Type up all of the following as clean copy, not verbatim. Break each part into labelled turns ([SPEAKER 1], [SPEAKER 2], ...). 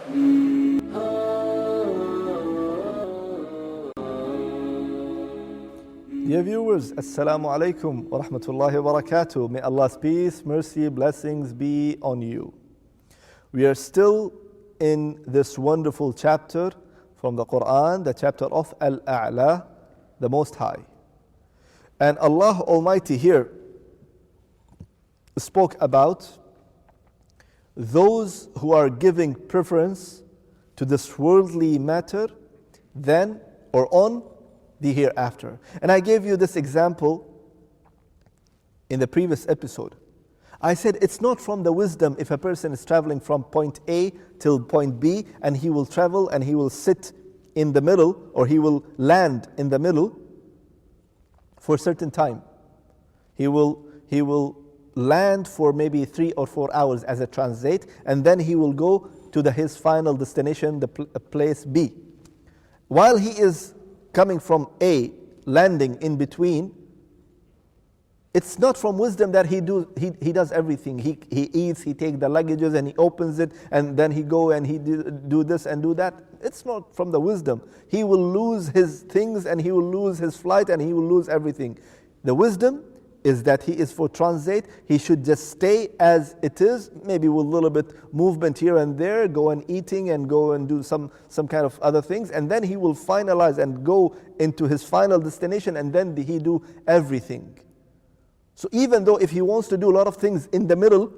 [SPEAKER 1] Dear viewers, Assalamu alaikum wa rahmatullahi wa barakatuh. May Allah's peace, mercy, blessings be on you. We are still in this wonderful chapter from the Quran, the chapter of Al-Aala, the Most High. And Allah Almighty here spoke about those who are giving preference to this worldly matter then or on the hereafter. And I gave you this example in the previous episode. I said it's not from the wisdom if a person is traveling from point A till point B and he will travel and he will sit in the middle or he will land in the middle for a certain time. He will land for maybe 3 or 4 hours as a transit, and then he will go to his final destination, the place B. While he is coming from A, landing in between, it's not from wisdom that he does everything. He eats, he takes the luggages and he opens it, and then he go and he do this and do that. It's not from the wisdom. He will lose his things and he will lose his flight and he will lose everything. The wisdom is that he is for transit. He should just stay as it is, maybe with a little bit movement here and there, go and eating and go and do some kind of other things, and then he will finalize and go into his final destination, and then he do everything. So even though if he wants to do a lot of things in the middle,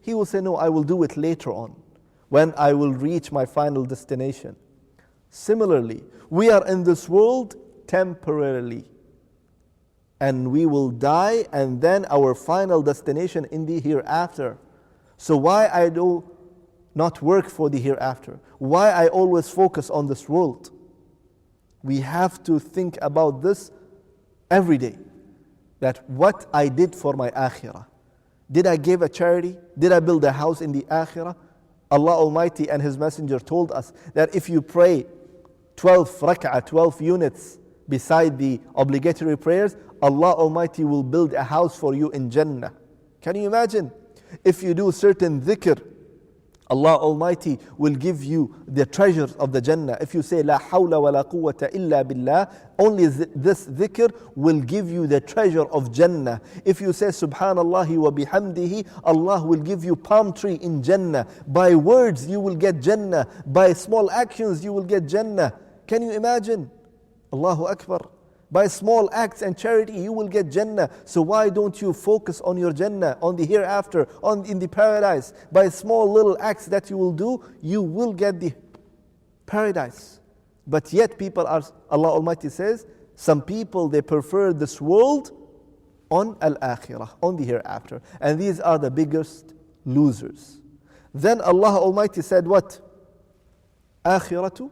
[SPEAKER 1] he will say, no, I will do it later on, when I will reach my final destination. Similarly, we are in this world temporarily, and we will die, and then our final destination in the hereafter. So why I do not work for the hereafter? Why I always focus on this world? We have to think about this every day, that what I did for my akhirah. Did I give a charity? Did I build a house in the akhirah? Allah Almighty and His Messenger told us that if you pray 12 rak'ah, 12 units beside the obligatory prayers, Allah Almighty will build a house for you in Jannah. Can you imagine? If you do certain dhikr, Allah Almighty will give you the treasures of the Jannah. If you say La hawla wa la quwwata illa billah, only this dhikr will give you the treasure of Jannah. If you say Subhanallah wa bihamdihi, Allah will give you palm tree in Jannah. By words you will get Jannah. By small actions you will get Jannah. Can you imagine? Allahu Akbar. By small acts and charity you will get Jannah. So why don't you focus on your Jannah, on the hereafter, in the paradise? By small little acts that you will do, you will get the paradise. But yet people are, Allah Almighty says, some people they prefer this world on al-akhirah, on the hereafter. And these are the biggest losers. Then Allah Almighty said what? Akhiratu.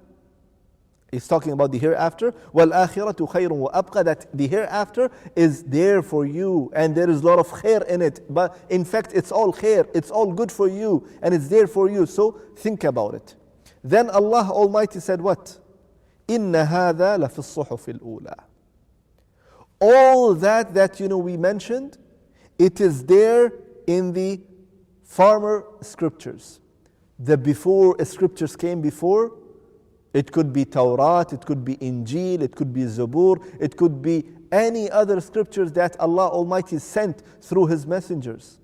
[SPEAKER 1] He's talking about the hereafter. وَالْآخِرَةُ خَيْرٌ وَأَبْقَى. That the hereafter is there for you, and there is a lot of khair in it. But in fact, it's all khair. It's all good for you, and it's there for you. So think about it. Then Allah Almighty said what? إِنَّ هَذَا لَفِي الصُّحُفِ الْأُولَى. All that we mentioned, it is there in the former scriptures. The before scriptures came before. It could be Tawrat, it could be Injil, it could be Zabur, it could be any other scriptures that Allah Almighty sent through His messengers.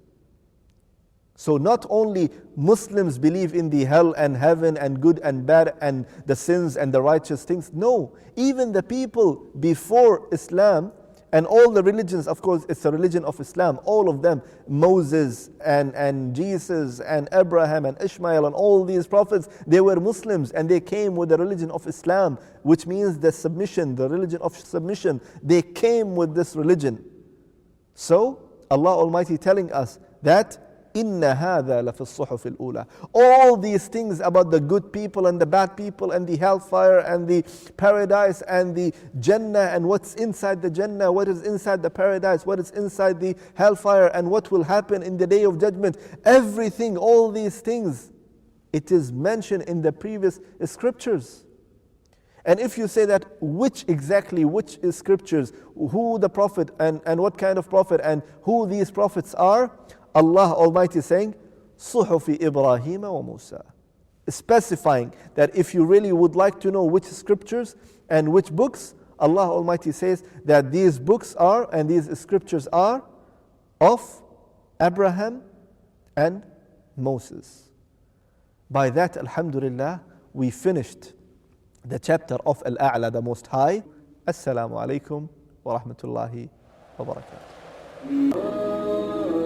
[SPEAKER 1] So not only Muslims believe in the hell and heaven and good and bad and the sins and the righteous things. No, even the people before Islam and all the religions, of course, it's the religion of Islam, all of them, Moses and Jesus and Abraham and Ishmael and all these prophets, they were Muslims and they came with the religion of Islam, which means the submission, the religion of submission. They came with this religion. So, Allah Almighty telling us that إِنَّ هَذَا لَفِي الصُّحُفِ الْأُولَى. All these things about the good people and the bad people and the hellfire and the paradise and the Jannah and what's inside the Jannah, what is inside the paradise, what is inside the hellfire and what will happen in the day of judgment. Everything, all these things, it is mentioned in the previous scriptures. And if you say that which is scriptures, who the prophet and what kind of prophet and who these prophets are, Allah Almighty saying, صُحُفِ إِبْرَاهِيمَ وَمُوسَى. specifying that if you really would like to know which scriptures and which books, Allah Almighty says that these books are and these scriptures are of Abraham and Moses. By that, alhamdulillah, we finished the chapter of Al-Aala, the Most High. Assalamu alaikum wa rahmatullahi wa barakatuh.